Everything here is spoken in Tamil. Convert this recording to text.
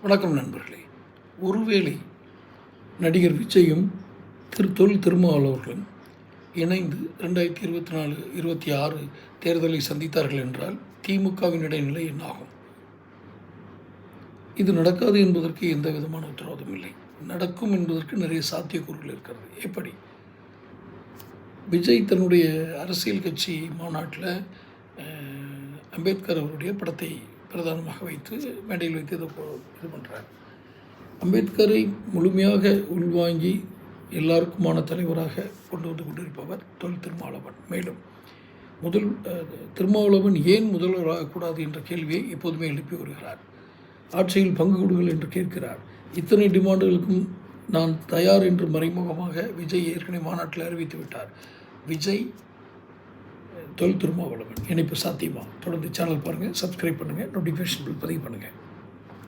வணக்கம் நண்பர்களே. ஒருவேளை நடிகர் விஜயும் தொல் திருமாவளவர்களும் இணைந்து 2024-26 தேர்தலை சந்தித்தார்கள் என்றால் திமுகவின் இடைநிலை என்னாகும்? இது நடக்காது என்பதற்கு எந்த விதமான உத்தரவாதம் இல்லை. நடக்கும் என்பதற்கு நிறைய சாத்தியக்கூறுகள் இருக்கிறது. எப்படி? விஜய் தன்னுடைய அரசியல் கட்சி மாநாட்டில் அம்பேத்கர் அவருடைய படத்தை பிரதானமாக வைத்து மேடையில் வைத்து இது பண்ணுறார். அம்பேத்கரை முழுமையாக உள்வாங்கி எல்லாருக்குமான தலைவராக கொண்டு வந்து கொண்டிருப்பவர் தொல் திருமாவளவன். மேலும் திருமாவளவன் ஏன் முதல்வராகக்கூடாது என்ற கேள்வியை எப்போதுமே எழுப்பி வருகிறார். ஆட்சியில் பங்கு கொடுங்கள் என்று கேட்கிறார். இத்தனை டிமாண்டுகளுக்கும் நான் தயார் என்று மறைமுகமாக விஜய் ஏற்கனவே மாநாட்டில் அறிவித்து விட்டார். விஜய் தொல் திருமாவளவன் இணைப்பு சாத்தியமா? தொடர்ந்து சேனல் பாருங்கள், சப்ஸ்கிரைப் பண்ணுங்கள், நோட்டிஃபிகேஷன் பில் பதிவு பண்ணுங்கள்.